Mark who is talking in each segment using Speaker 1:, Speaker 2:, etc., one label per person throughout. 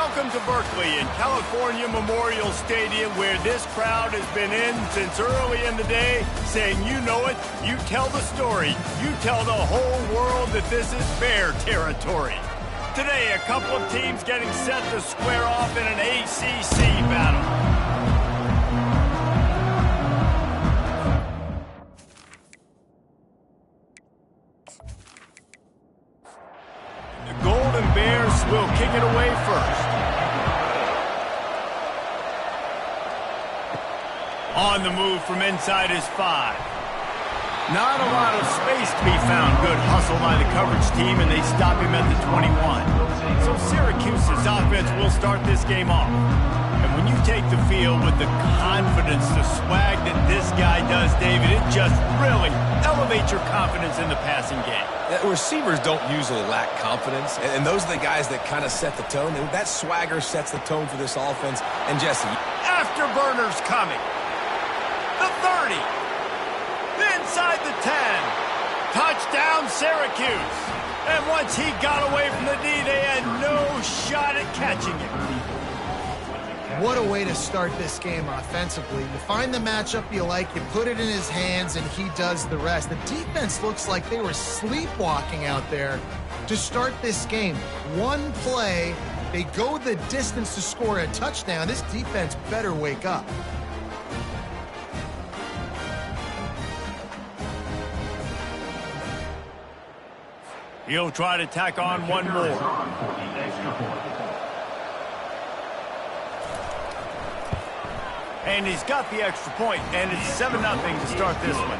Speaker 1: Welcome to Berkeley in California Memorial Stadium, where this crowd has been in since early in the day, saying you know it, you tell the story, you tell the whole world that this is Bear territory. Today, a couple of teams getting set to square off in an ACC battle. The Golden Bears will kick it away first. On the move from inside his 5. Not a lot of space to be found. Good hustle by the coverage team, and they stop him at the 21. So Syracuse's offense will start this game off. And when you take the field with the confidence, the swag that this guy does, David, it just really elevates your confidence in the passing game.
Speaker 2: Receivers don't usually lack confidence, and those are the guys that kind of set the tone. That swagger sets the tone for this offense. And Jesse,
Speaker 1: afterburners coming. The 30. Inside the 10. Touchdown, Syracuse. And once he got away from the D, they had no shot at catching him.
Speaker 3: What a way to start this game offensively. You find the matchup you like, you put it in his hands, and he does the rest. The defense looks like they were sleepwalking out there to start this game. One play, they go the distance to score a touchdown. This defense better wake up.
Speaker 1: He'll try to tack on one more. And he's got the extra point, and it's 7-0 to start this one.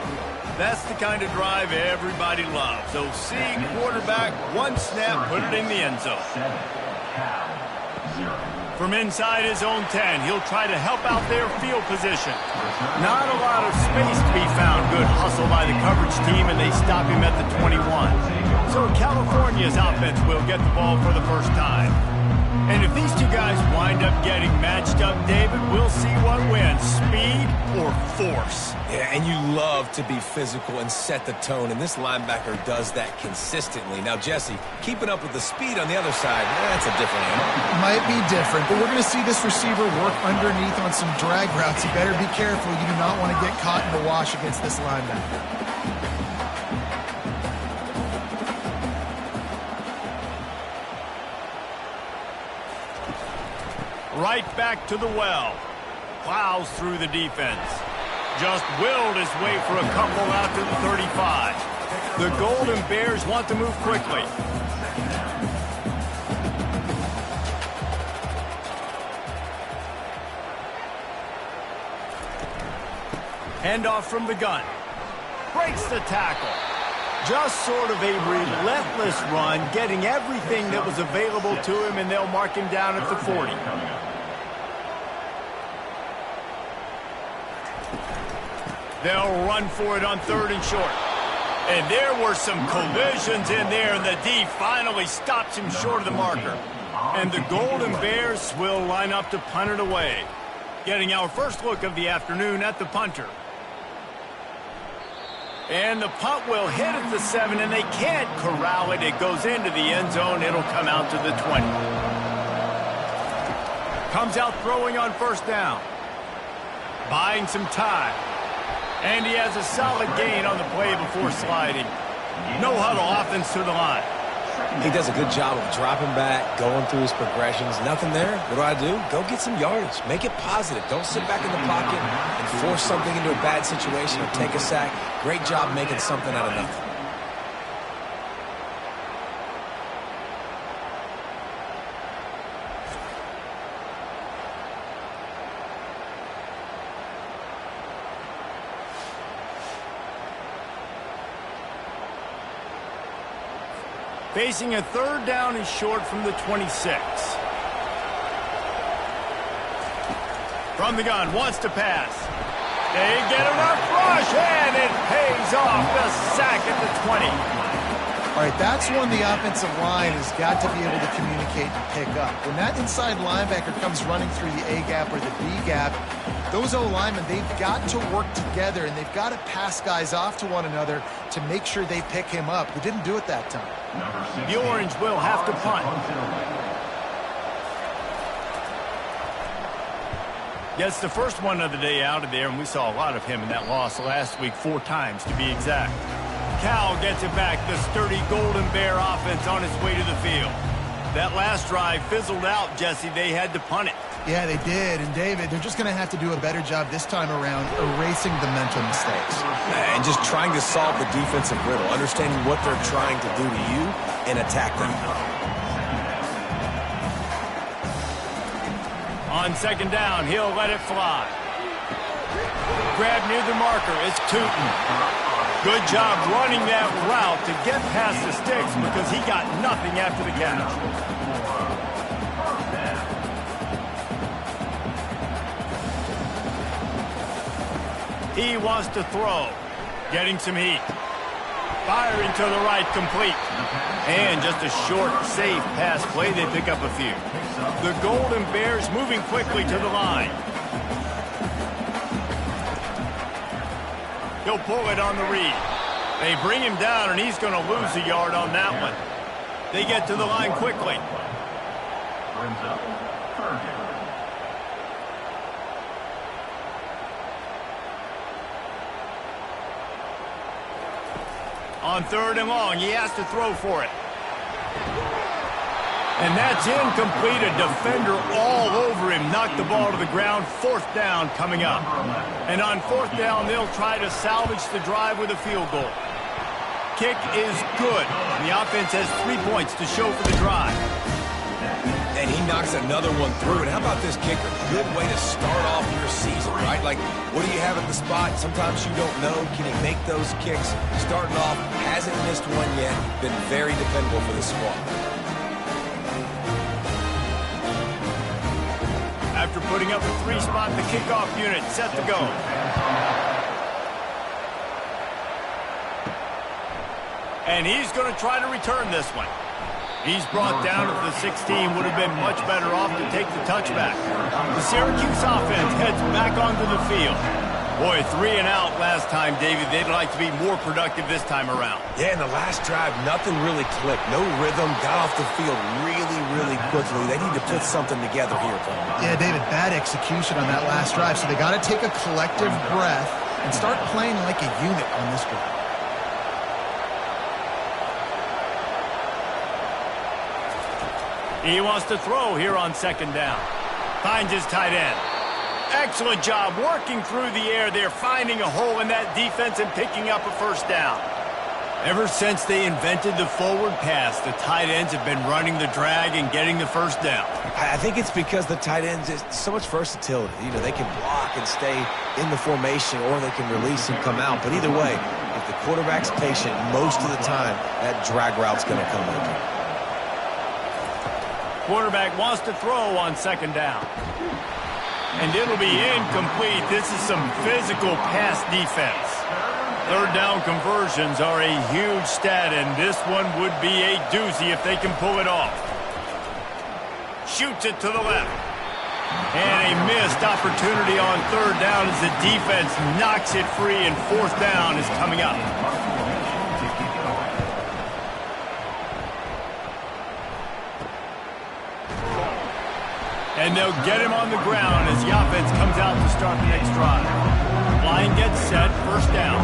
Speaker 1: That's the kind of drive everybody loves. OC, quarterback, one snap, put it in the end zone. From inside his own 10, he'll try to help out their field position. Not a lot of space to be found. Good hustle by the coverage team, and they stop him at the 21. So California's offense will get the ball for the first time. And if these two guys wind up getting matched up, David, we'll see what wins, speed or force.
Speaker 2: Yeah, and you love to be physical and set the tone, and this linebacker does that consistently. Now, Jesse, keeping up with the speed on the other side, that's a different animal.
Speaker 3: Might be different, but we're going to see this receiver work underneath on some drag routes. You better be careful. You do not want to get caught in the wash against this linebacker.
Speaker 1: Right back to the well. Plows through the defense. Just willed his way for a couple out to the 35. The Golden Bears want to move quickly. Handoff from the gun. Breaks the tackle. Just sort of a relentless run, getting everything that was available to him, and they'll mark him down at the 40. They'll run for it on 3rd and short. And there were some collisions in there, and the D finally stops him short of the marker. And the Golden Bears will line up to punt it away. Getting our first look of the afternoon at the punter. And the punt will hit at the 7, and they can't corral it. It goes into the end zone. It'll come out to the 20. Comes out throwing on 1st down. Buying some time. And he has a solid gain on the play before sliding. No huddle offense to the line.
Speaker 2: He does a good job of dropping back, going through his progressions. Nothing there. What do? Go get some yardage. Make it positive. Don't sit back in the pocket and force something into a bad situation or take a sack. Great job making something out of nothing.
Speaker 1: Facing a 3rd down and short from the 26. From the gun, wants to pass. They get enough rush, and it pays off. The sack at the 20.
Speaker 3: All right, that's when the offensive line has got to be able to communicate and pick up. When that inside linebacker comes running through the A gap or the B gap, those O-linemen, they've got to work together, and they've got to pass guys off to one another to make sure they pick him up. They didn't do it that time.
Speaker 1: The Orange will have to punt. Gets the first one of the day out of there, and we saw a lot of him in that loss last week, 4 times to be exact. Cal gets it back, the sturdy Golden Bear offense on its way to the field. That last drive fizzled out, Jesse. They had to punt it.
Speaker 3: Yeah, they did. And, David, they're just going to have to do a better job this time around erasing the mental mistakes.
Speaker 2: And just trying to solve the defensive riddle, understanding what they're trying to do to you and attack them.
Speaker 1: On second down, he'll let it fly. Grab near the marker. It's Tootin. Good job running that route to get past the sticks because he got nothing after the catch. He wants to throw. Getting some heat. Firing to the right, complete. And just a short, safe pass play. They pick up a few. The Golden Bears moving quickly to the line. He'll pull it on the read. They bring him down, and he's going to lose a yard on that one. They get to the line quickly. On third and long, he has to throw for it. And that's incomplete. A defender all over him. Knocked the ball to the ground. 4th down coming up. And on 4th down, they'll try to salvage the drive with a field goal. Kick is good. And the offense has 3 points to show for the drive.
Speaker 2: And he knocks another one through. And how about this kicker? Good way to start off your season, right? Like, what do you have at the spot? Sometimes you don't know. Can he make those kicks? Starting off, hasn't missed one yet. Been very dependable for the squad.
Speaker 1: After putting up a 3-spot, the kickoff unit set to go. And he's going to try to return this one. He's brought down at the 16. Would have been much better off to take the touchback. The Syracuse offense heads back onto the field. Boy, 3 and out last time, David. They'd like to be more productive this time around.
Speaker 2: Yeah, in the last drive, nothing really clicked. No rhythm. Got off the field really quickly. They need to put something together here, Paul.
Speaker 3: Yeah, David, bad execution on that last drive. So they got to take a collective breath and start playing like a unit on this drive.
Speaker 1: He wants to throw here on second down. Finds his tight end. Excellent job working through the air there, finding a hole in that defense and picking up a 1st down. Ever since they invented the forward pass, the tight ends have been running the drag and getting the 1st down.
Speaker 2: I think it's because the tight ends is so much versatility. You know, they can block and stay in the formation, or they can release and come out. But either way, if the quarterback's patient, most of the time, that drag route's going to come open.
Speaker 1: Quarterback wants to throw on second down. And it'll be incomplete. This is some physical pass defense. 3rd down conversions are a huge stat, and this one would be a doozy if they can pull it off. Shoots it to the left. And a missed opportunity on 3rd down as the defense knocks it free, and 4th down is coming up. And they'll get him on the ground as the offense comes out to start the next drive. Line gets set, 1st down.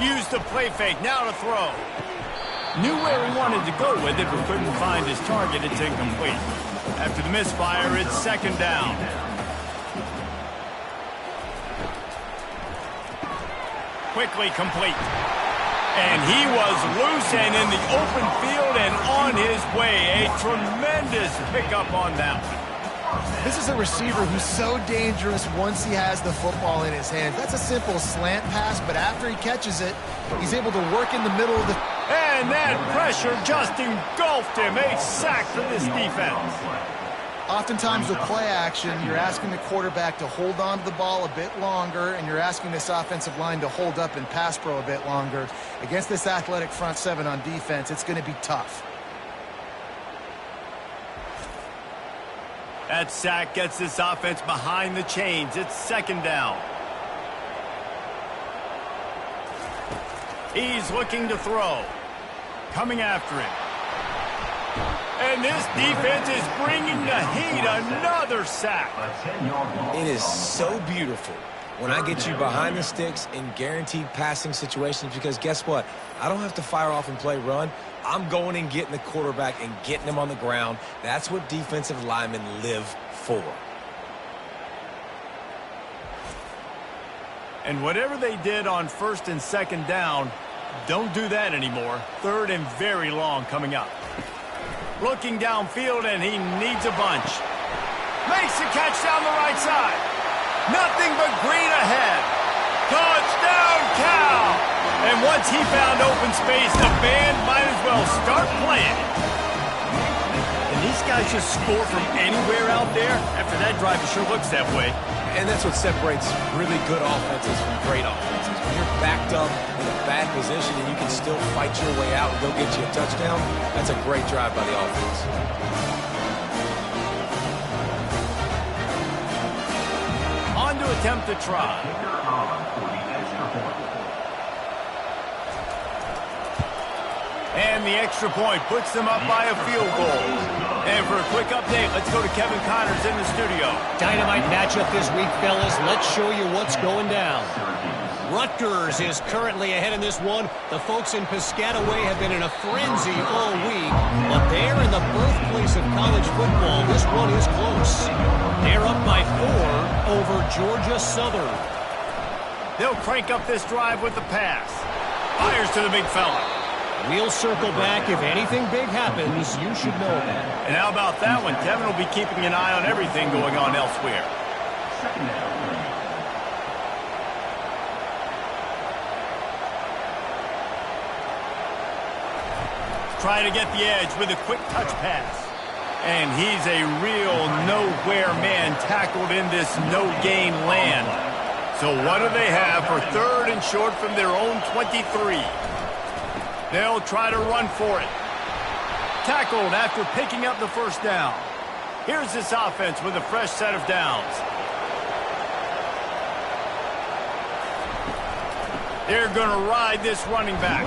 Speaker 1: Use the play fake, now to throw. Knew where he wanted to go with it, but couldn't find his target. It's incomplete. After the misfire, it's 2nd down. Quickly complete. And he was loose and in the open field and on his way. A tremendous pickup on that one.
Speaker 3: This is a receiver who's so dangerous once he has the football in his hands. That's a simple slant pass, but after he catches it, he's able to work in the middle of the...
Speaker 1: And that pressure just engulfed him. A sack for this defense.
Speaker 3: Oftentimes with play action, you're asking the quarterback to hold on to the ball a bit longer, and you're asking this offensive line to hold up in pass pro a bit longer. Against this athletic front 7 on defense, it's going to be tough.
Speaker 1: That sack gets this offense behind the chains. It's 2nd down. He's looking to throw. Coming after him. And this defense is bringing the heat. Another sack.
Speaker 2: It is so beautiful when I get you behind the sticks in guaranteed passing situations, because guess what? I don't have to fire off and play run. I'm going and getting the quarterback and getting him on the ground. That's what defensive linemen live for.
Speaker 1: And whatever they did on 1st and 2nd down, don't do that anymore. 3rd and very long coming up. Looking downfield, and he needs a bunch. Makes the catch down the right side. Nothing but green ahead. Touchdown, Cal! And once he found open space, the band might as well start playing. And these guys just score from anywhere out there. After that drive, it sure looks that way.
Speaker 2: And that's what separates really good offenses from great offenses. When you're backed up in a bad position and you can still fight your way out and go get you a touchdown, that's a great drive by the offense.
Speaker 1: On to attempt to try. And the extra point puts them up by a field goal. And for a quick update, let's go to Kevin Connors in the studio.
Speaker 4: Dynamite matchup this week, fellas. Let's show you what's going down. Rutgers is currently ahead in this one. The folks in Piscataway have been in a frenzy all week, but they're in the birthplace of college football. This one is close. They're up by 4 over Georgia Southern.
Speaker 1: They'll crank up this drive with the pass. Fires to the big fella.
Speaker 4: We'll circle back. If anything big happens, you should know that.
Speaker 1: And how about that one? Kevin will be keeping an eye on everything going on elsewhere. Try to get the edge with a quick touch pass. And he's a real nowhere man tackled in this no-gain land. So what do they have for 3rd and short from their own 23? They'll try to run for it. Tackled after picking up the 1st down. Here's this offense with a fresh set of downs. They're going to ride this running back.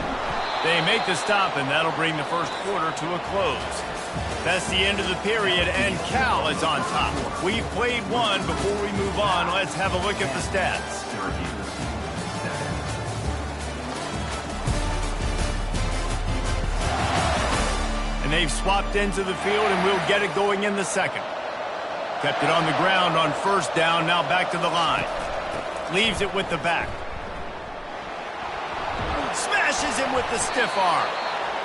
Speaker 1: They make the stop, and that'll bring the 1st quarter to a close. That's the end of the period, and Cal is on top. We've played one. Before we move on, let's have a look at the stats. And they've swapped into the field, and we'll get it going in the 2nd. Kept it on the ground on 1st down, now back to the line. Leaves it with the back. Smashes him with the stiff arm.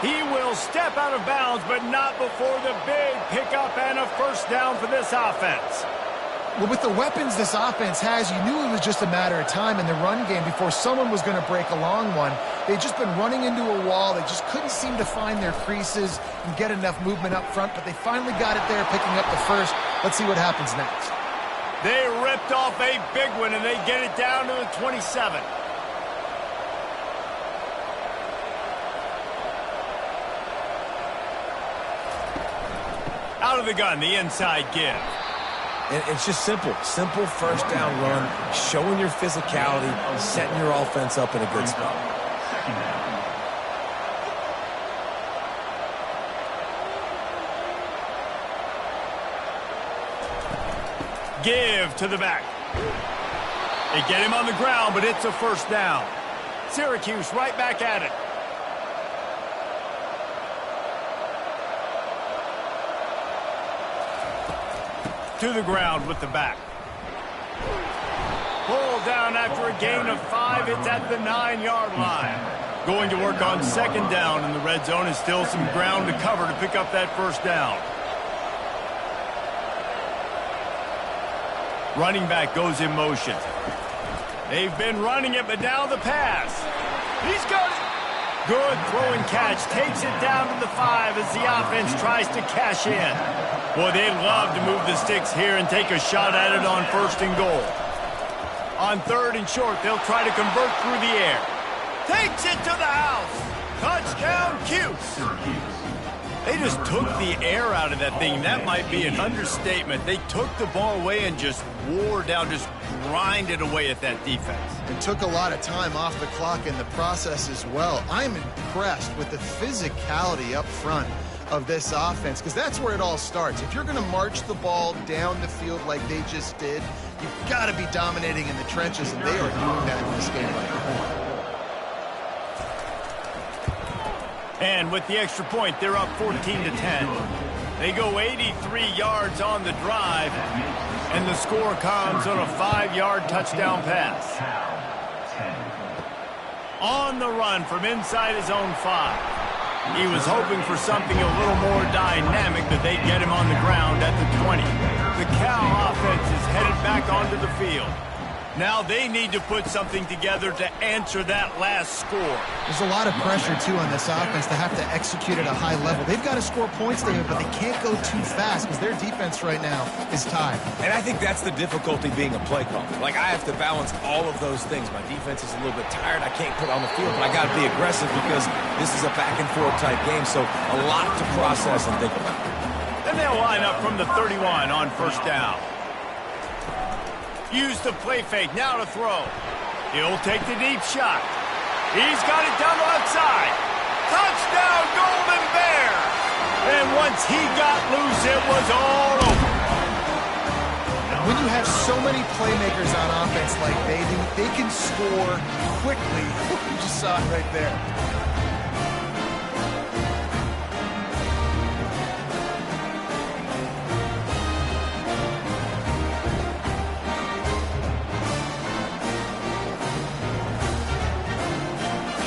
Speaker 1: He will step out of bounds, but not before the big pickup and a 1st down for this offense.
Speaker 3: Well, with the weapons this offense has, you knew it was just a matter of time in the run game before someone was going to break a long one. They'd just been running into a wall. They just couldn't seem to find their creases and get enough movement up front, but they finally got it there, picking up the 1st. Let's see what happens next.
Speaker 1: They ripped off a big one, and they get it down to the 27. Out of the gun, the inside give.
Speaker 2: And it's just simple 1st down run, showing your physicality, setting your offense up in a good spot.
Speaker 1: Give to the back. They get him on the ground, but it's a 1st down. Syracuse right back at it. To the ground with the back. Pulled down after a gain of 5. It's at the 9-yard line. Going to work on 2nd down in the red zone, and still some ground to cover to pick up that 1st down. Running back goes in motion. They've been running it, but now the pass. He's got it. Good throw and catch. Takes it down to the 5 as the offense tries to cash in. Boy, they'd love to move the sticks here and take a shot at it on 1st and goal. On 3rd and short, they'll try to convert through the air. Takes it to the house. Touchdown, Cuse. They just took the air out of that thing. That might be an understatement. They took the ball away and just wore down, just grinded away at that defense.
Speaker 3: It took a lot of time off the clock in the process as well. I'm impressed with the physicality up front. of this offense, because that's where it all starts. If you're going to march the ball down the field like they just did, you've got to be dominating in the trenches, and they are doing that in this game right now.
Speaker 1: And with the extra point, they're up 14-10. They go 83 yards on the drive, and the score comes on a 5-yard touchdown pass. On the run from inside his own 5. He was hoping for something a little more dynamic, but they get him on the ground at the 20. The Cal offense is headed back onto the field. Now they need to put something together to answer that last score.
Speaker 3: There's a lot of pressure, too, on this offense to have to execute at a high level. They've got to score points, David, but they can't go too fast because their defense right now is tied.
Speaker 2: And I think that's the difficulty being a play caller. Like, I have to balance all of those things. My defense is a little bit tired. I can't put on the field, but I got to be aggressive because this is a back-and-forth type game, so a lot to process and think about.
Speaker 1: And they'll line up from the 31 on first down. Use the play fake, now to throw. He'll take the deep shot. He's got it down the left side. Touchdown, Golden Bears! And once he got loose, it was all over.
Speaker 3: When you have so many playmakers on offense like they can score quickly. You just saw it right there.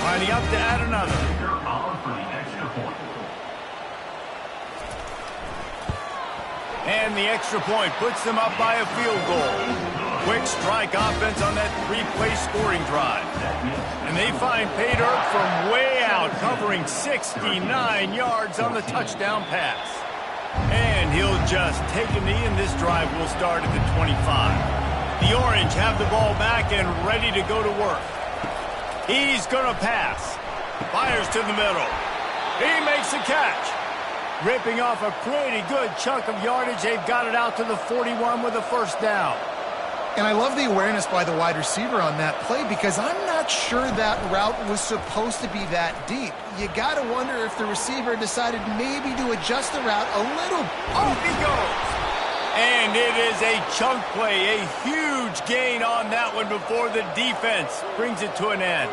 Speaker 1: Lining up to add another. And the extra point puts them up by a field goal. Quick strike offense on that 3-play scoring drive. And they find pay dirt from way out, covering 69 yards on the touchdown pass. And he'll just take a knee, and this drive will start at the 25. The Orange have the ball back and ready to go to work. He's going to pass. Fires to the middle. He makes a catch. Ripping off a pretty good chunk of yardage. They've got it out to the 41 with a first down.
Speaker 3: And I love the awareness by the wide receiver on that play because I'm not sure that route was supposed to be that deep. You got to wonder if the receiver decided maybe to adjust the route a little.
Speaker 1: Off he goes. And it is a chunk play, a huge gain on that one before the defense brings it to an end.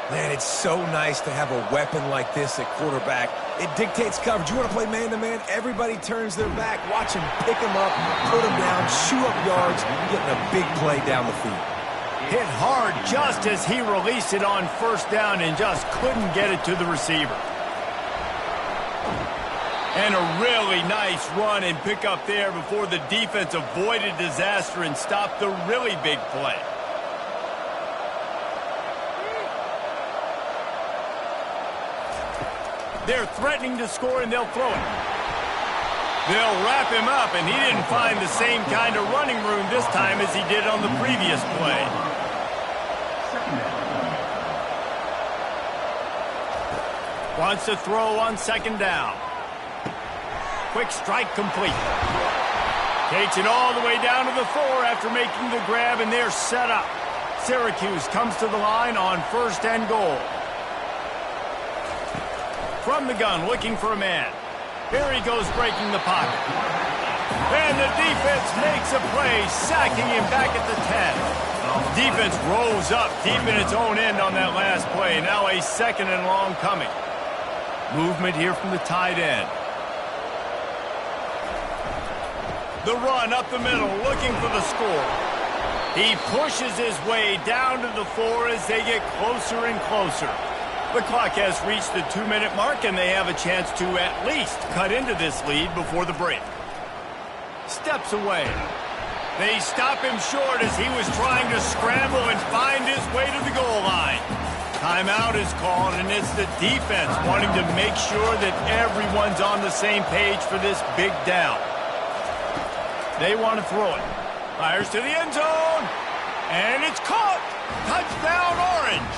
Speaker 2: Man, it's so nice to have a weapon like this at quarterback. It dictates coverage. You want to play man-to-man? Everybody turns their back. Watch him pick him up, put him down, chew up yards, getting a big play down the field.
Speaker 1: Hit hard just as he released it on first down and just couldn't get it to the receiver. And a really nice run and pick up there before the defense avoided disaster and stopped the really big play. They're threatening to score, and they'll throw it. They'll wrap him up, and he didn't find the same kind of running room this time as he did on the previous play. Wants to throw on second down. Quick strike complete. Takes it all the way down to the 4 after making the grab, and they're set up. Syracuse comes to the line on first and goal. From the gun, looking for a man. Here he goes, breaking the pocket. And the defense makes a play, sacking him back at the 10. Defense rolls up deep in its own end on that last play. Now a second and long coming. Movement here from the tight end. The run up the middle, looking for the score. He pushes his way down to the 4 as they get closer and closer. The clock has reached the 2-minute mark, and they have a chance to at least cut into this lead before the break. Steps away. They stop him short as he was trying to scramble and find his way to the goal line. Timeout is called, and it's the defense wanting to make sure that everyone's on the same page for this big down. They want to throw it. Fires to the end zone, and it's caught. Touchdown, Orange.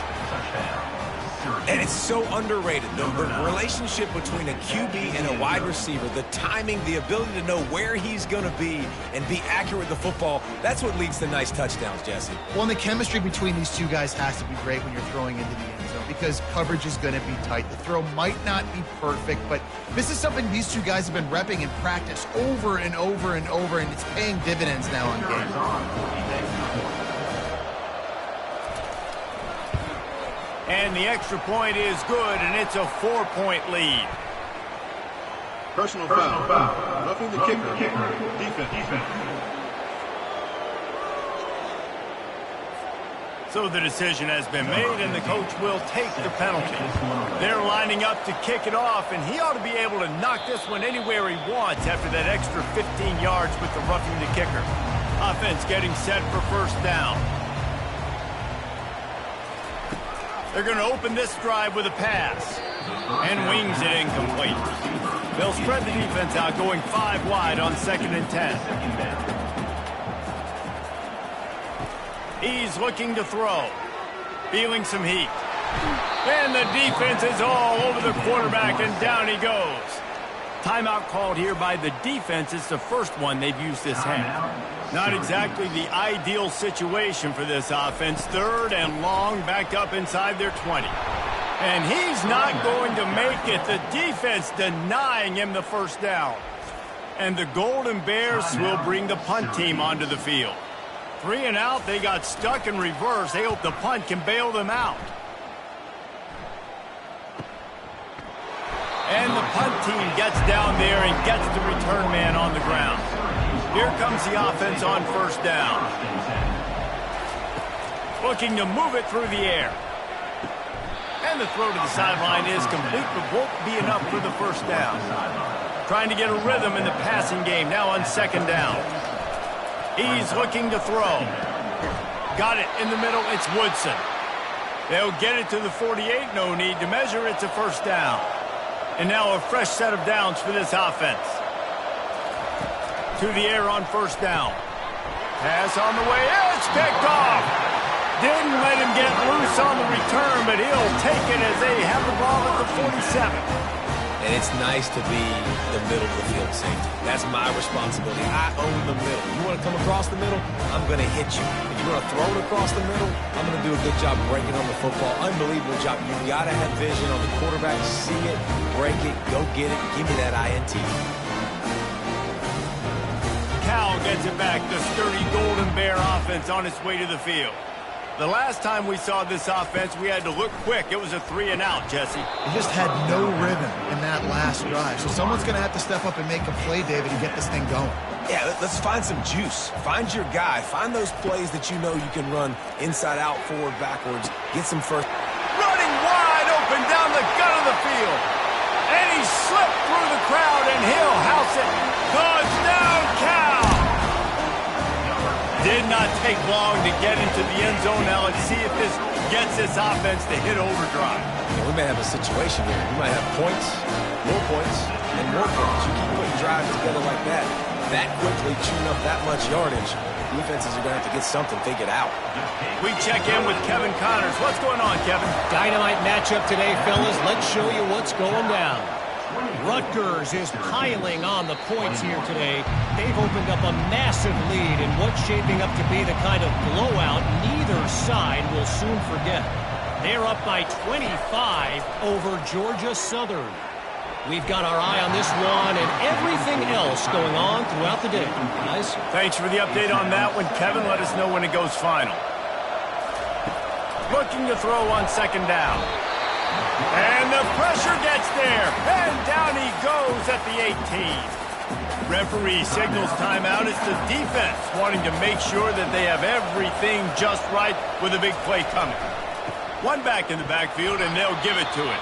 Speaker 2: And it's so underrated. The relationship between a QB and a wide receiver, the timing, the ability to know where he's going to be and be accurate with the football, that's what leads to nice touchdowns, Jesse.
Speaker 3: Well, and the chemistry between these two guys has to be great when you're throwing into the end zone because coverage is going to be tight. The throw might not be perfect, but this is something these two guys have been repping in practice over and over and over, and it's paying dividends now on game.
Speaker 1: And the extra point is good, and it's a 4-point lead.
Speaker 5: Personal foul. Roughing the kicker. Defense.
Speaker 1: So the decision has been made, and the coach will take the penalty. They're lining up to kick it off, and he ought to be able to knock this one anywhere he wants after that extra 15 yards with the roughing the kicker. Offense getting set for first down. They're going to open this drive with a pass. And wings it incomplete. They'll spread the defense out, going 5 wide on 2nd and 10. He's looking to throw. Feeling some heat. And the defense is all over the quarterback, and down he goes. Timeout called here by the defense. It's the first one they've used this half. Not exactly the ideal situation for this offense. 3rd and long, backed up inside their 20. And he's not going to make it. The defense denying him the first down. And the Golden Bears will bring the punt team onto the field. 3 and out, they got stuck in reverse. They hope the punt can bail them out. And the punt team gets down there and gets the return man on the ground. Here comes the offense on first down. Looking to move it through the air. And the throw to the sideline is complete, but won't be enough for the first down. Trying to get a rhythm in the passing game now on 2nd down. He's looking to throw. Got it in the middle. It's Woodson. They'll get it to the 48. No need to measure. It's a first down. And now a fresh set of downs for this offense. To the air on first down. Pass on the way. It's picked off. Didn't let him get loose on the return, but he'll take it as they have the ball at the 47.
Speaker 2: And it's nice to be the middle of the field safety. That's my responsibility. I own the middle. You want to come across the middle, I'm going to hit you. If you want to throw it across the middle, I'm going to do a good job breaking on the football. Unbelievable job. You got to have vision on the quarterback. See it, break it, go get it. Give me that INT.
Speaker 1: Cal gets it back. The sturdy Golden Bear offense on its way to the field. The last time we saw this offense, we had to look quick. It was a 3 and out, Jesse.
Speaker 3: They just had no rhythm in that last drive. So someone's going to have to step up and make a play, David, to get this thing going.
Speaker 2: Yeah, let's find some juice. Find your guy. Find those plays that you know you can run inside out, forward, backwards. Get some first.
Speaker 1: Running wide open down the gut of the field. And he slipped through the crowd, and he'll house it. Touchdown, Cal! Did not take long to get into the end zone. Now let's see if this gets this offense to hit overdrive.
Speaker 2: Yeah, we may have a situation here. We might have points, more points, and more points. You keep putting drives together like that quickly, chewing up that much yardage, defenses are going to have to get something figured out.
Speaker 1: We check in with Kevin Connors. What's going on, Kevin?
Speaker 4: Dynamite matchup today, fellas. Let's show you what's going down. Rutgers is piling on the points here today. They've opened up a massive lead in what's shaping up to be the kind of blowout neither side will soon forget. They're up by 25 over Georgia Southern. We've got our eye on this one and everything else going on throughout the day, guys.
Speaker 1: Thanks for the update on that one, Kevin. Let us know when it goes final. Looking to throw on 2nd down. And the pressure gets there. And down he goes at the 18. Referee signals timeout. It's the defense wanting to make sure that they have everything just right with a big play coming. One back in the backfield, and they'll give it to it.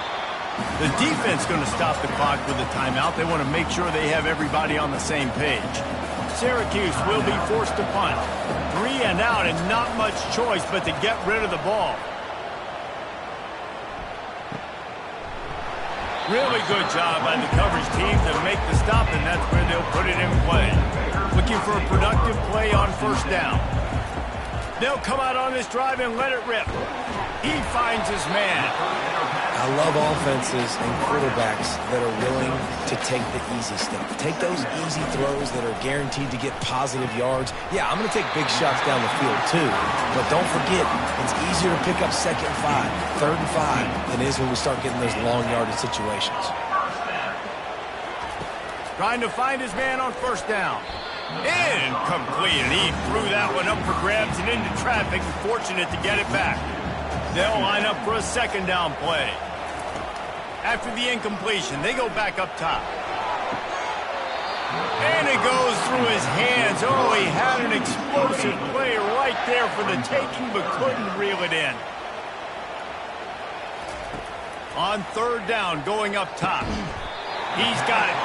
Speaker 1: The defense going to stop the clock with a timeout. They want to make sure they have everybody on the same page. Syracuse will be forced to punt. 3 and out, and not much choice but to get rid of the ball. Really good job by the coverage team to make the stop, and that's where they'll put it in play. Looking for a productive play on first down. They'll come out on this drive and let it rip. He finds his man.
Speaker 2: I love offenses and quarterbacks that are willing to take the easy stuff. Take those easy throws that are guaranteed to get positive yards. Yeah, I'm going to take big shots down the field too. But don't forget, it's easier to pick up 2nd and 5, 3rd and 5 than it is when we start getting those long yardage situations.
Speaker 1: Trying to find his man on 1st down. Incomplete, and he threw that one up for grabs and into traffic, and fortunate to get it back. They'll line up for a 2nd down play. After the incompletion, they go back up top. And it goes through his hands. Oh, he had an explosive play right there for the taking, but couldn't reel it in. On 3rd down, going up top. He's got it.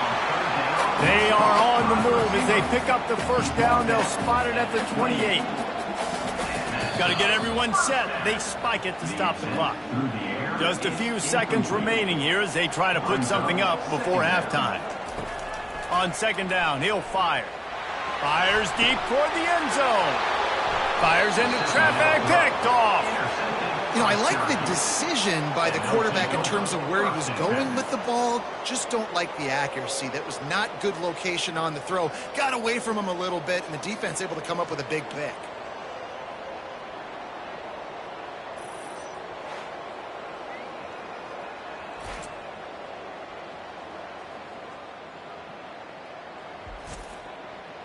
Speaker 1: They are on the move as they pick up the 1st down. They'll spot it at the 28. Got to get everyone set. They spike it to stop the clock. Just a few seconds remaining here as they try to put something up before halftime. On 2nd down, he'll fire. Fires deep toward the end zone. Fires into traffic, picked off.
Speaker 3: You know, I like the decision by the quarterback in terms of where he was going with the ball. Just don't like the accuracy. That was not good location on the throw. Got away from him a little bit, and the defense able to come up with a big pick.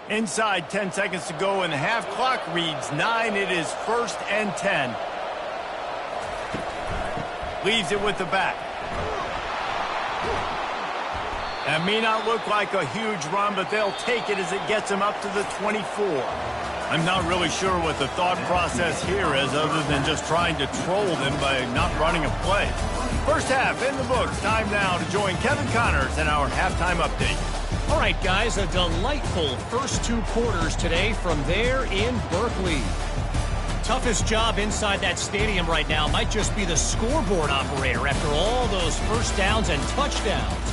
Speaker 1: Inside 10 seconds to go, and the half clock reads 9. It is 1st and 10. Leaves it with the back. That may not look like a huge run, but they'll take it as it gets them up to the 24. I'm not really sure what the thought process here is other than just trying to troll them by not running a play. 1st half in the books. Time now to join Kevin Connors in our halftime update.
Speaker 4: All right, guys, a delightful first 2 quarters today from there in Berkeley. Toughest job inside that stadium right now might just be the scoreboard operator after all those 1st downs and touchdowns.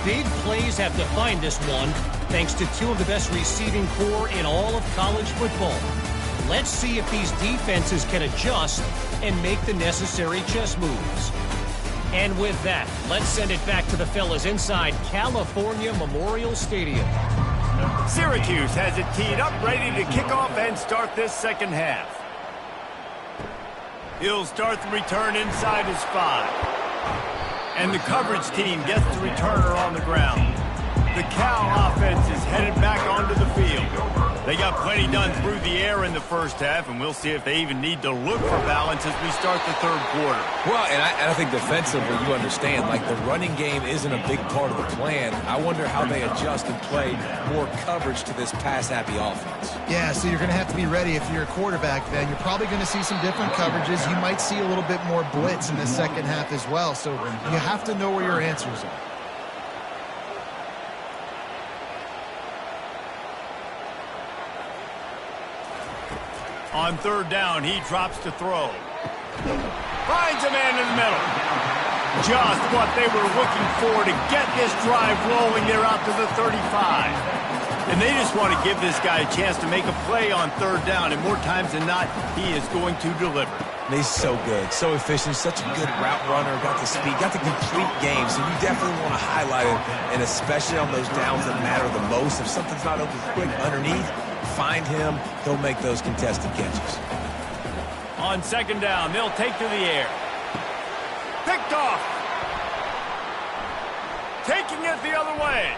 Speaker 4: Big plays have defined this one, thanks to 2 of the best receiving corps in all of college football. Let's see if these defenses can adjust and make the necessary chess moves. And with that, let's send it back to the fellas inside California Memorial Stadium.
Speaker 1: Syracuse has it teed up, ready to kick off and start this 2nd half. He'll start the return inside his 5. And the coverage team gets the returner on the ground. The Cal offense is headed back onto the field. They got plenty done through the air in the 1st half, and we'll see if they even need to look for balance as we start the 3rd quarter.
Speaker 2: Well, and I think defensively, you understand, like the running game isn't a big part of the plan. I wonder how they adjust and play more coverage to this pass-happy offense.
Speaker 3: Yeah, so you're going to have to be ready if you're a quarterback then. You're probably going to see some different coverages. You might see a little bit more blitz in the 2nd half as well, so you have to know where your answers are.
Speaker 1: On 3rd down, he drops to throw. Finds a man in the middle. Just what they were looking for to get this drive rolling. They're out to the 35. And they just want to give this guy a chance to make a play on 3rd down. And more times than not, he is going to deliver.
Speaker 2: He's so good, so efficient, such a good route runner, got the speed, got the complete game. So you definitely want to highlight it, and especially on those downs that matter the most. If something's not open quick underneath, find him. He'll make those contested catches.
Speaker 1: On 2nd down, they'll take to the air. Picked off. Taking it the other way.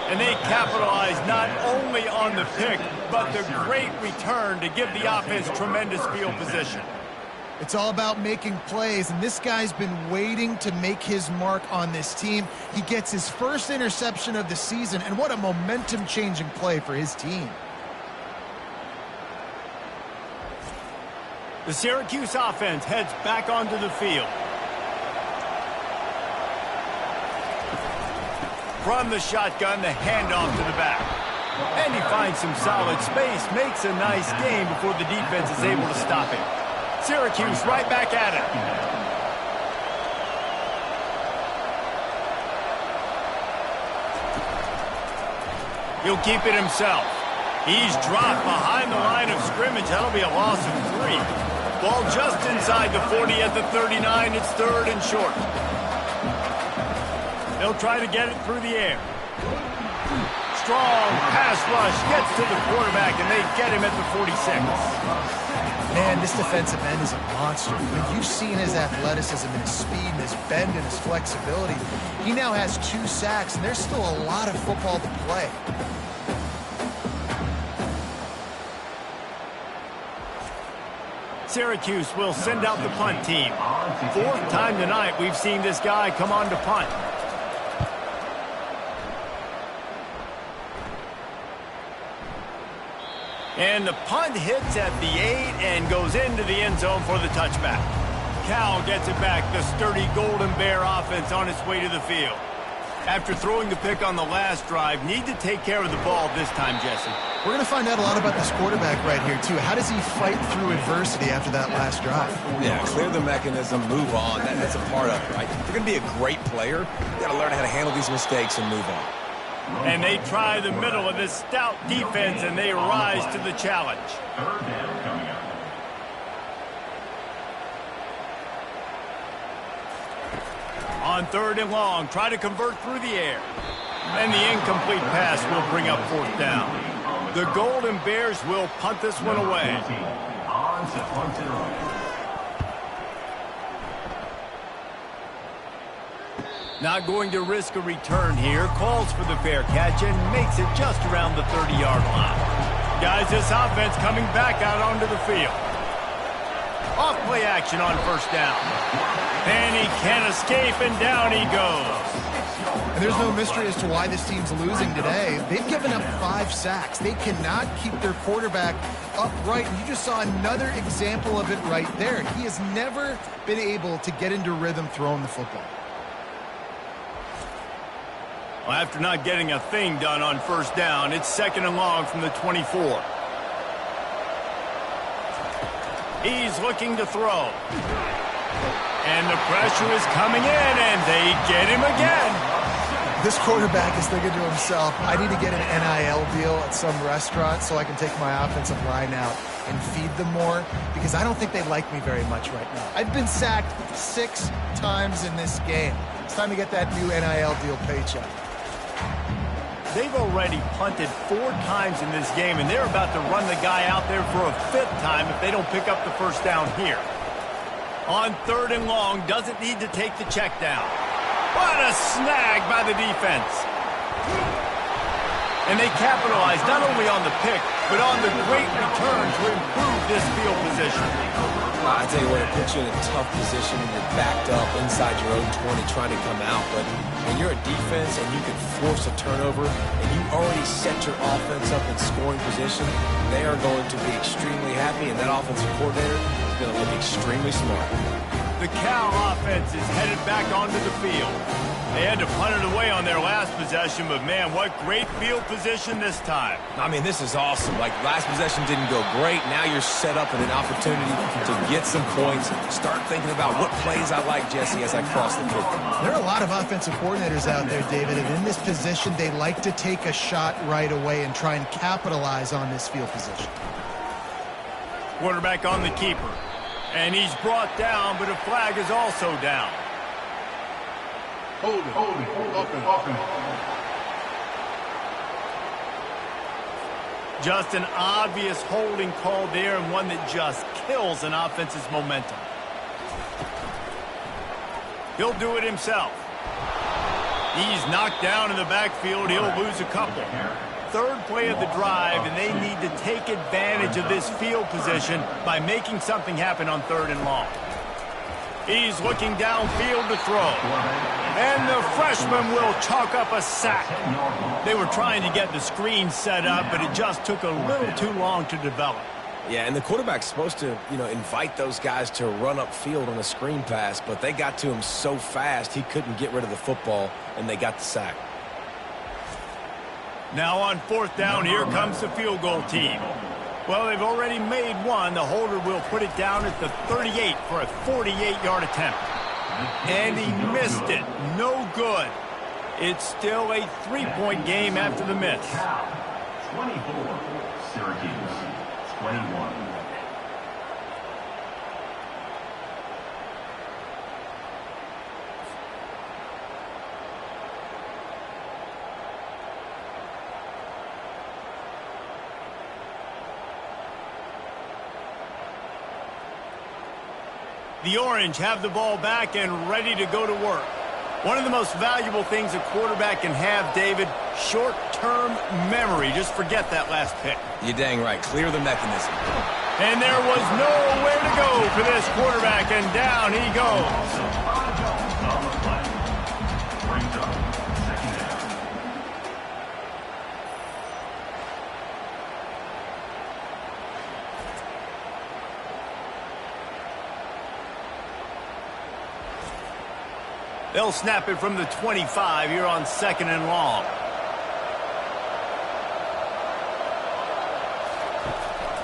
Speaker 1: And they capitalize not only on the pick, but the great return to give the offense tremendous field position.
Speaker 3: It's all about making plays, and this guy's been waiting to make his mark on this team. He gets his 1st interception of the season, and what a momentum-changing play for his team.
Speaker 1: The Syracuse offense heads back onto the field. From the shotgun, the handoff to the back. And he finds some solid space, makes a nice game before the defense is able to stop him. Syracuse right back at it. He'll keep it himself. He's dropped behind the line of scrimmage. That'll be a loss of 3. Ball just inside the 40 at the 39. It's 3rd and short. They'll try to get it through the air. Strong pass rush gets to the quarterback, and they get him at the 46.
Speaker 3: Man, this defensive end is a monster. When you've seen his athleticism and his speed and his bend and his flexibility, he now has 2 sacks, and there's still a lot of football to play.
Speaker 1: Syracuse will send out the punt team. 4th time tonight we've seen this guy come on to punt. And the punt hits at the 8 and goes into the end zone for the touchback. Cal gets it back. The sturdy Golden Bear offense on its way to the field. After throwing the pick on the last drive, need to take care of the ball this time, Jesse.
Speaker 3: We're going to find out a lot about this quarterback right here, too. How does he fight through adversity after that last drive?
Speaker 2: Yeah, clear the mechanism, move on. That's a part of it, right? If you're going to be a great player, you got to learn how to handle these mistakes and move on.
Speaker 1: And they try the middle of this stout defense, and they rise to the challenge. On 3rd and long, try to convert through the air. And the incomplete pass will bring up 4th down. The Golden Bears will punt this one away. Not going to risk a return here. Calls for the fair catch and makes it just around the 30-yard line. Guys, this offense coming back out onto the field. Off play action on 1st down. And he can't escape, and down he goes.
Speaker 3: And there's no mystery as to why this team's losing today. They've given up 5 sacks. They cannot keep their quarterback upright. And you just saw another example of it right there. He has never been able to get into rhythm throwing the football.
Speaker 1: Well, after not getting a thing done on 1st down, it's 2nd and long from the 24. He's looking to throw. And the pressure is coming in, and they get him again.
Speaker 3: This quarterback is thinking to himself, I need to get an NIL deal at some restaurant so I can take my offensive line out and feed them more, because I don't think they like me very much right now. I've been sacked 6 times in this game. It's time to get that new NIL deal paycheck.
Speaker 1: They've already punted 4 times in this game, and they're about to run the guy out there for a 5th time if they don't pick up the 1st down here. On 3rd and long, doesn't need to take the check down. What a snag by the defense. And they capitalize not only on the pick, but on the great return to improve this field position.
Speaker 2: I tell you what, it puts you in a tough position when you're backed up inside your own 20 trying to come out. But when you're a defense and you can force a turnover and you already set your offense up in scoring position, they are going to be extremely happy, and that offensive coordinator is going to look extremely smart.
Speaker 1: The Cal offense is headed back onto the field. They had to punt it away on their last possession, but man, what great field position this time.
Speaker 2: I mean, this is awesome. Like, last possession didn't go great. Now you're set up in an opportunity to get some points. Start thinking about what plays I like, Jesse, as I cross the field.
Speaker 3: There are a lot of offensive coordinators out there, David, and in this position, they like to take a shot right away and try and capitalize on this field position.
Speaker 1: Quarterback on the keeper. And he's brought down, but a flag is also down.
Speaker 5: Hold it.
Speaker 1: Just an obvious holding call there, and one that just kills an offense's momentum. He'll do it himself. He's knocked down in the backfield. He'll lose a couple. 3rd play of the drive, and they need to take advantage of this field position by making something happen on 3rd and long. He's looking downfield to throw. And the freshman will chalk up a sack. They were trying to get the screen set up, but it just took a little too long to develop.
Speaker 2: Yeah, and the quarterback's supposed to, invite those guys to run upfield on a screen pass, but they got to him so fast he couldn't get rid of the football, and they got the sack.
Speaker 1: Now on 4th down, here comes the field goal team. Well, they've already made one. The holder will put it down at the 38 for a 48-yard attempt. And he missed it. No good. It's still a 3-point game after the miss.
Speaker 6: Syracuse, 21.
Speaker 1: The Orange have the ball back and ready to go to work. One of the most valuable things a quarterback can have, David, short-term memory. Just forget that last pick.
Speaker 2: You're dang right. Clear the mechanism.
Speaker 1: And there was nowhere to go for this quarterback, and down he goes.
Speaker 6: Brings up second down.
Speaker 1: They'll snap it from the 25 here on 2nd and long.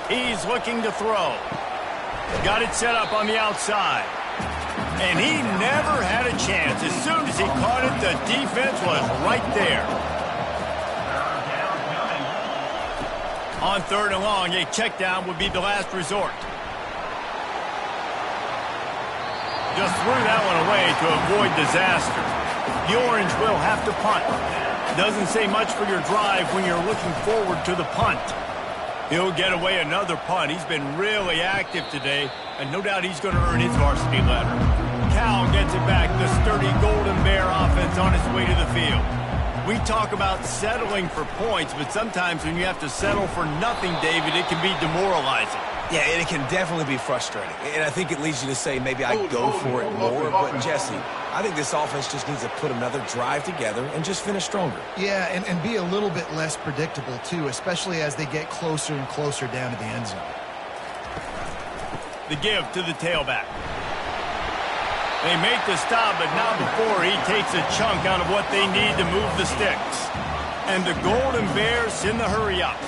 Speaker 1: He's looking to throw. Got it set up on the outside. And he never had a chance. As soon as he caught it, the defense was right there. On 3rd and long, a check down would be the last resort. Just threw that one away to avoid disaster. The Orange will have to punt. Doesn't say much for your drive when you're looking forward to the punt. He'll get away another punt. He's been really active today, and no doubt he's going to earn his varsity letter. Cal gets it back. The sturdy Golden Bear offense on its way to the field. We talk about settling for points, but sometimes when you have to settle for nothing, David, it can be demoralizing.
Speaker 2: Yeah, and it can definitely be frustrating. And I think it leads you to say maybe I go for it more. But, Jesse, I think this offense just needs to put another drive together and just finish stronger.
Speaker 3: Yeah, and be a little bit less predictable, too, especially as they get closer and closer down to the end zone.
Speaker 1: The give to the tailback. They make the stop, but not before he takes a chunk out of what they need to move the sticks. And the Golden Bears in the hurry up.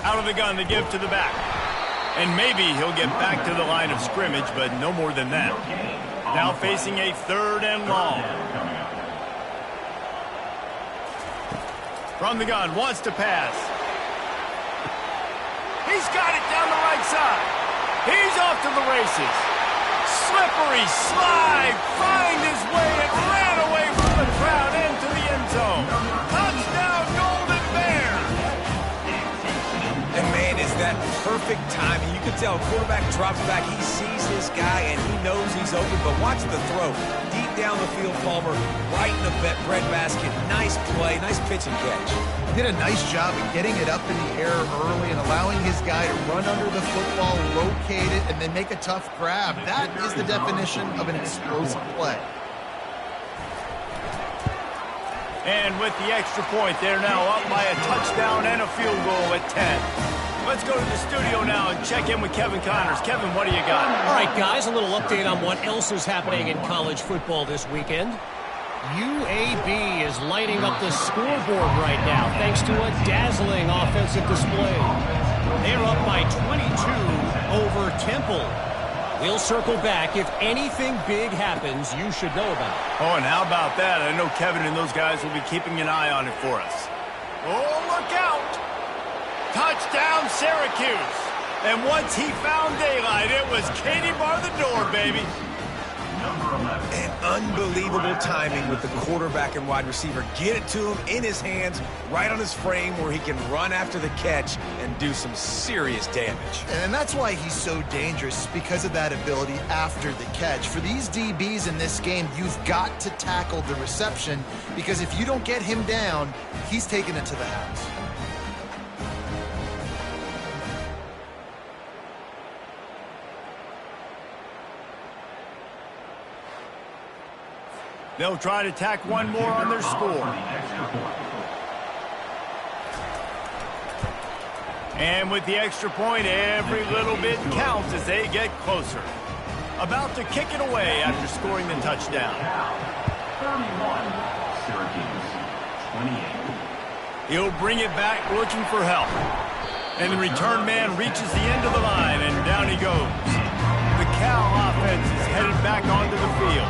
Speaker 1: Out of the gun to give to the back. And maybe he'll get back to the line of scrimmage, but no more than that. Now facing a 3rd and long. From the gun, wants to pass. He's got it down the right side. He's off to the races. Slippery slide, find his way and ran away from the crowd into the end zone. Touchdown, Golden Bears.
Speaker 2: And, man, is that perfect timing. You can tell quarterback drops back. He sees his guy, and he knows he's open. But watch the throw. Deep down the field, Palmer, right in the breadbasket. Nice play, nice pitch and catch.
Speaker 3: He did a nice job of getting it up in the air early and allowing his guy to run under the football, locate it, and then make a tough grab. That is the definition of an explosive play.
Speaker 1: And with the extra point, they're now up by a touchdown and a field goal at 10. Let's go to the studio now and check in with Kevin Connors. Kevin, what do you got?
Speaker 4: All right, guys, a little update on what else is happening in college football this weekend. UAB is lighting up the scoreboard right now thanks to a dazzling offensive display. They're up by 22 over Temple. We'll circle back. If anything big happens, you should know about it.
Speaker 1: Oh, and how about that? I know Kevin and those guys will be keeping an eye on it for us. Oh, look out! Touchdown, Syracuse! And once he found daylight, it was Katie bar the door, baby.
Speaker 2: And unbelievable timing with the quarterback and wide receiver. Get it to him in his hands, right on his frame where he can run after the catch and do some serious damage.
Speaker 3: And that's why he's so dangerous, because of that ability after the catch. For these DBs in this game, you've got to tackle the reception, because if you don't get him down, he's taking it to the house.
Speaker 1: They'll try to tack one more on their score. And with the extra point, every little bit counts as they get closer. About to kick it away after scoring the touchdown.
Speaker 6: 31, Syracuse, 28.
Speaker 1: He'll bring it back looking for help. And the return man reaches the end of the line, and down he goes. The Cal offense is headed back onto the field.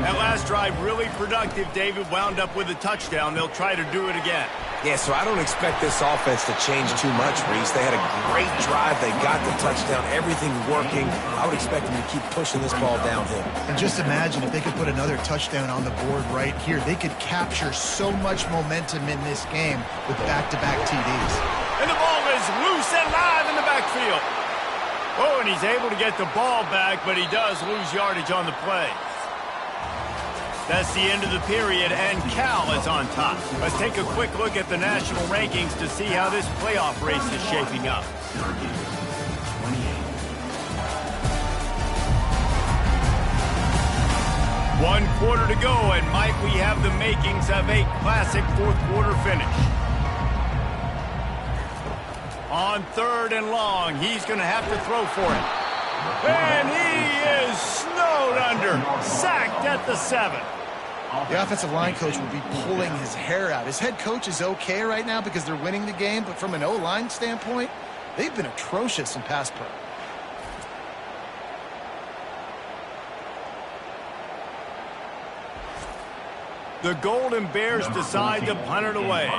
Speaker 1: That last drive really productive, David. Wound up with a touchdown. They'll try to do it again.
Speaker 2: Yeah, so I don't expect this offense to change too much, Reese. They had a great drive. They got the touchdown. Everything working. I would expect them to keep pushing this ball downhill.
Speaker 3: And just imagine if they could put another touchdown on the board right here. They could capture so much momentum in this game with back-to-back TDs.
Speaker 1: And the ball is loose and live in the backfield. Oh, and he's able to get the ball back, but he does lose yardage on the play. That's the end of the period, and Cal is on top. Let's take a quick look at the national rankings to see how this playoff race is shaping up. One quarter to go, and Mike, we have the makings of a classic fourth quarter finish. On 3rd and long, he's going to have to throw for it. And he is snowed under, sacked at the 7.
Speaker 3: The offensive line coach will be pulling his hair out. His head coach is okay right now because they're winning the game, but from an O-line standpoint, they've been atrocious in pass pro.
Speaker 1: The Golden Bears decide to punt it away.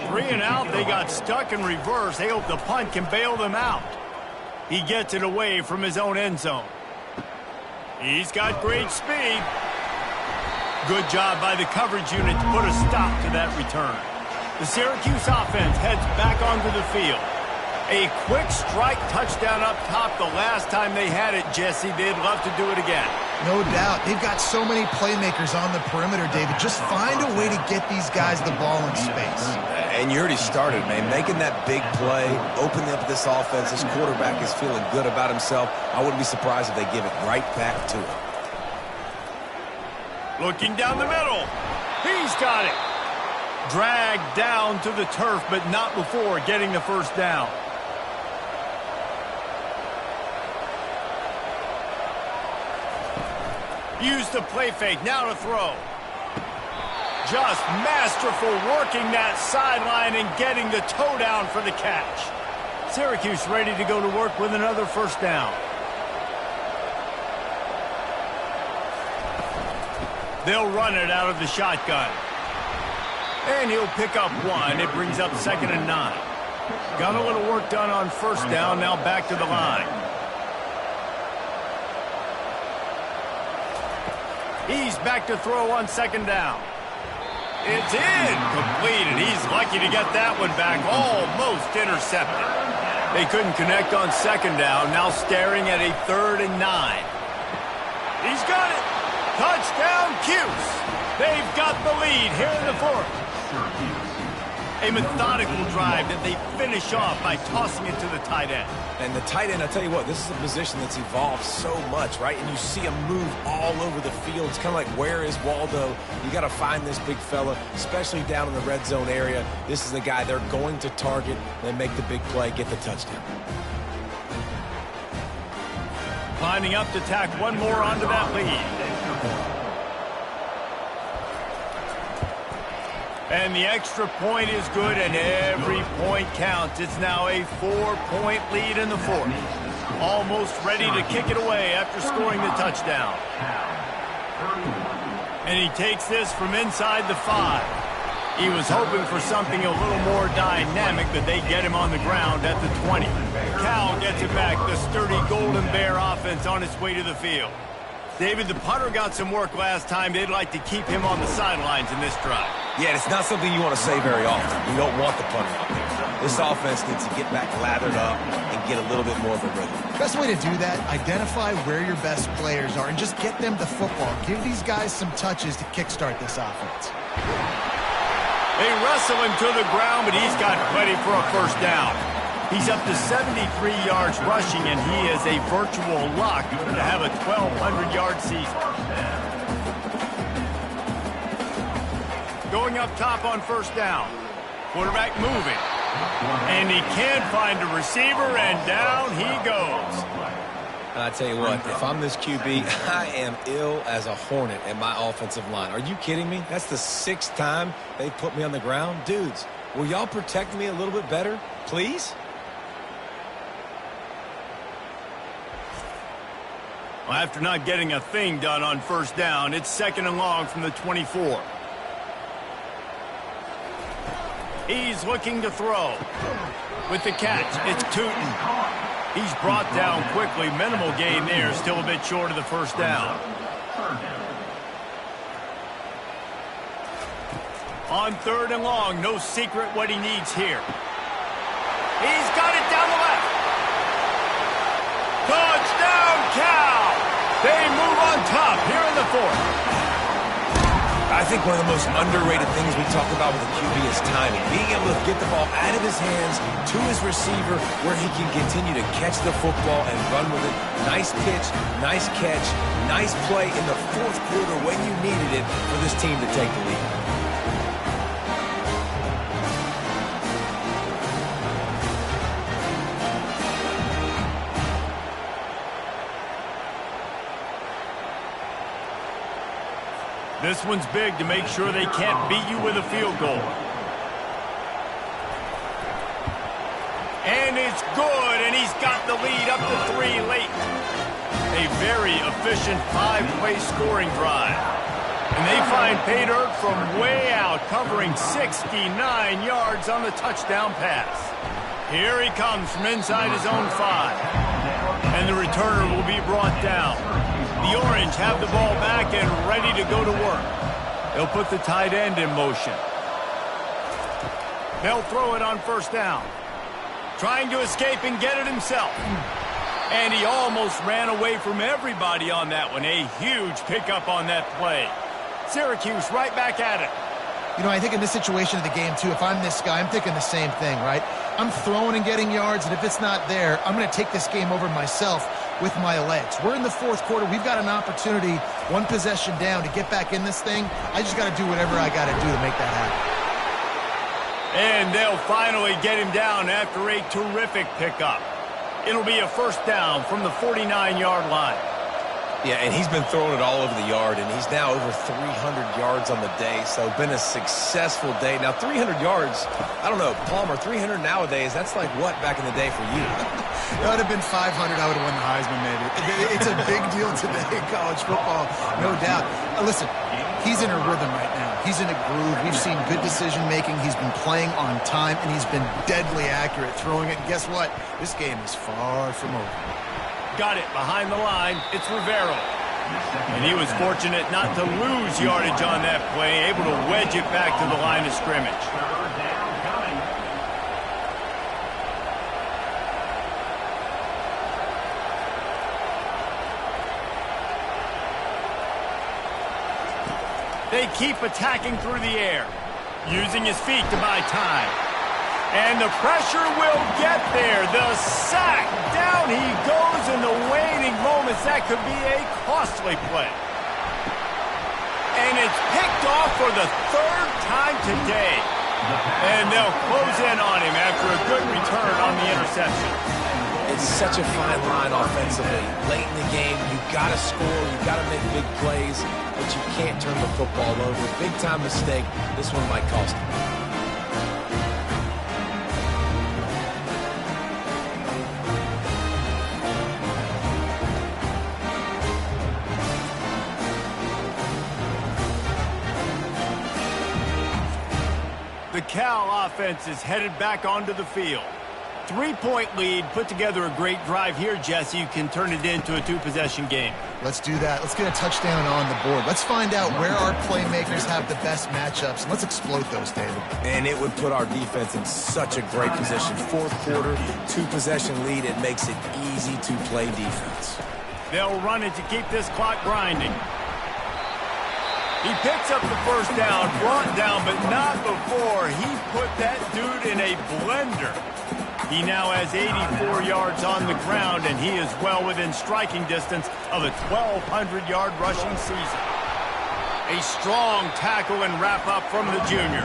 Speaker 1: 3 and out, they got stuck in reverse. They hope the punt can bail them out. He gets it away from his own end zone. He's got great speed. Good job by the coverage unit to put a stop to that return. The Syracuse offense heads back onto the field. A quick strike touchdown up top the last time they had it, Jesse. They'd love to do it again.
Speaker 3: No doubt. They've got so many playmakers on the perimeter, David. Just find a way to get these guys the ball in space.
Speaker 2: And you already started, man. Making that big play, opening up this offense. This quarterback is feeling good about himself. I wouldn't be surprised if they give it right back to him.
Speaker 1: Looking down the middle. He's got it. Dragged down to the turf, but not before getting the first down. Use the play fake. Now to throw. Just masterful working that sideline and getting the toe down for the catch. Syracuse ready to go to work with another first down. They'll run it out of the shotgun. And he'll pick up 1. It brings up 2nd and 9. Got a little work done on first down. Now back to the line. He's back to throw on 2nd down. It's incomplete, and he's lucky to get that one back. Almost intercepted. They couldn't connect on 2nd down. Now staring at a 3rd and 9. He's got it. Touchdown, Cuse. They've got the lead here in the 4th. A methodical drive that they finish off by tossing it to the tight end.
Speaker 2: And the tight end, I tell you what, this is a position that's evolved so much, right? And you see him move all over the field. It's kind of like, where is Waldo? You got to find this big fella, especially down in the red zone area. This is the guy they're going to target. They make the big play, get the touchdown.
Speaker 1: Lining up to tack one more onto that lead. And the extra point is good, and every point counts. It's now a 4-point lead in the 4th. Almost ready to kick it away after scoring the touchdown. And he takes this from inside the 5. He was hoping for something a little more dynamic, but they get him on the ground at the 20. Cal gets it back, the sturdy Golden Bear offense on its way to the field. David, the punter got some work last time. They'd like to keep him on the sidelines in this drive.
Speaker 2: Yeah, it's not something you want to say very often. You don't want the punter out there. This offense needs to get back lathered up and get a little bit more of a rhythm.
Speaker 3: Best way to do that, identify where your best players are and just get them the football. Give these guys some touches to kickstart this offense.
Speaker 1: They wrestle him to the ground, but he's got plenty for a first down. He's up to 73 yards rushing, and he is a virtual lock to have a 1,200-yard season. Going up top on first down. Quarterback moving. And he can't find a receiver, and down he goes.
Speaker 2: I tell you what, if I'm this QB, I am ill as a hornet at my offensive line. Are you kidding me? That's the 6th time they put me on the ground. Dudes, will y'all protect me a little bit better, please?
Speaker 1: Well, after not getting a thing done on first down, it's 2nd and long from the 24. He's looking to throw. With the catch, it's Tootin. He's brought down quickly. Minimal gain there, still a bit short of the first down. On 3rd and long, no secret what he needs here. He's got it down the left. Touchdown, Cal! They move on top here in the 4th.
Speaker 2: I think one of the most underrated things we talk about with a QB is timing. Being able to get the ball out of his hands to his receiver where he can continue to catch the football and run with it. Nice pitch, nice catch, nice play in the 4th quarter when you needed it for this team to take the lead.
Speaker 1: This one's big to make sure they can't beat you with a field goal. And it's good, and he's got the lead up to 3 late. A very efficient 5-play scoring drive. And they find pay dirt from way out, covering 69 yards on the touchdown pass. Here he comes from inside his own 5. And the returner will be brought down. The Orange have the ball back and ready to go to work. They'll put the tight end in motion. They'll throw it on first down. Trying to escape and get it himself. And he almost ran away from everybody on that one. A huge pickup on that play. Syracuse right back at it.
Speaker 3: You know, I think in this situation of the game, too, if I'm this guy, I'm thinking the same thing, right? I'm throwing and getting yards, and if it's not there, I'm going to take this game over myself with my legs. We're in the 4th quarter. We've got an opportunity, 1 possession down, to get back in this thing. I just got to do whatever I got to do to make that happen.
Speaker 1: And they'll finally get him down after a terrific pickup. It'll be a first down from the 49-yard line.
Speaker 2: Yeah, and he's been throwing it all over the yard, and he's now over 300 yards on the day, so been a successful day. Now, 300 yards, I don't know, Palmer, 300 nowadays, that's like what back in the day for you?
Speaker 3: That would have been 500. I would have won the Heisman, maybe. It's a big deal today in college football, no doubt. Listen, he's in a rhythm right now. He's in a groove. We've seen good decision-making. He's been playing on time, and he's been deadly accurate throwing it. And guess what? This game is far from over.
Speaker 1: Got it behind the line. It's Rivero. And he was fortunate not to lose yardage on that play, able to wedge it back to the line of scrimmage. They keep attacking through the air, using his feet to buy time. And the pressure will get there. The sack. Down he goes in the waning moments. That could be a costly play. And it's picked off for the 3rd time today. And they'll close in on him after a good return on the interception.
Speaker 2: It's such a fine line offensively. Late in the game, you got to score, you got to make big plays, but you can't turn the football over. Big-time mistake. This one might cost him.
Speaker 1: The Cal offense is headed back onto the field. 3-point lead, put together a great drive here, Jesse. You can turn it into a 2-possession game.
Speaker 3: Let's do that. Let's get a touchdown on the board. Let's find out where our playmakers have the best matchups, and let's exploit those, David.
Speaker 2: And it would put our defense in such a great position. 4th quarter, 2-possession lead. It makes it easy to play defense.
Speaker 1: They'll run it to keep this clock grinding. He picks up the first down, brought down, but not before he put that dude in a blender. He now has 84 yards on the ground, and he is well within striking distance of a 1,200-yard rushing season. A strong tackle and wrap-up from the junior.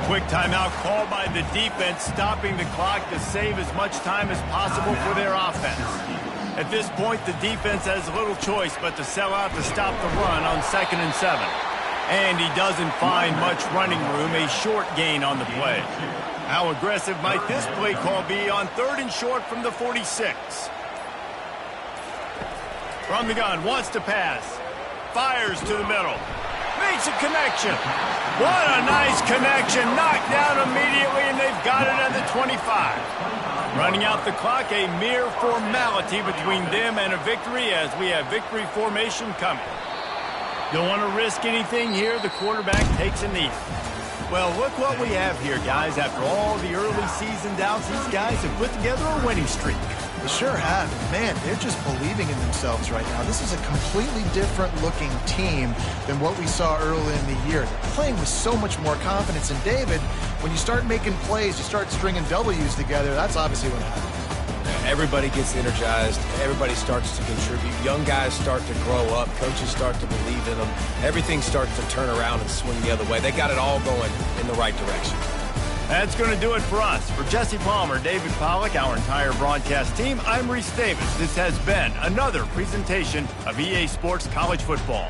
Speaker 1: Quick timeout called by the defense, stopping the clock to save as much time as possible for their offense. At this point, the defense has little choice but to sell out to stop the run on 2nd and 7. And he doesn't find much running room, a short gain on the play. How aggressive might this play call be on 3rd and short from the 46? From the gun, wants to pass. Fires to the middle. Makes a connection. What a nice connection. Knocked down immediately, and they've got it at the 25. Running out the clock, a mere formality between them and a victory as we have victory formation coming. Don't want to risk anything here. The quarterback takes a knee. Well, look what we have here, guys. After all the early season doubts, these guys have put together a winning streak.
Speaker 3: They sure have. Man, they're just believing in themselves right now. This is a completely different looking team than what we saw early in the year. They're playing with so much more confidence. And David, when you start making plays, you start stringing W's together, that's obviously what happens.
Speaker 2: Everybody gets energized. Everybody starts to contribute. Young guys start to grow up. Coaches start to believe in them. Everything starts to turn around and swing the other way. They got it all going in the right direction.
Speaker 1: That's going to do it for us. For Jesse Palmer, David Pollack, our entire broadcast team, I'm Reese Davis. This has been another presentation of EA Sports College Football.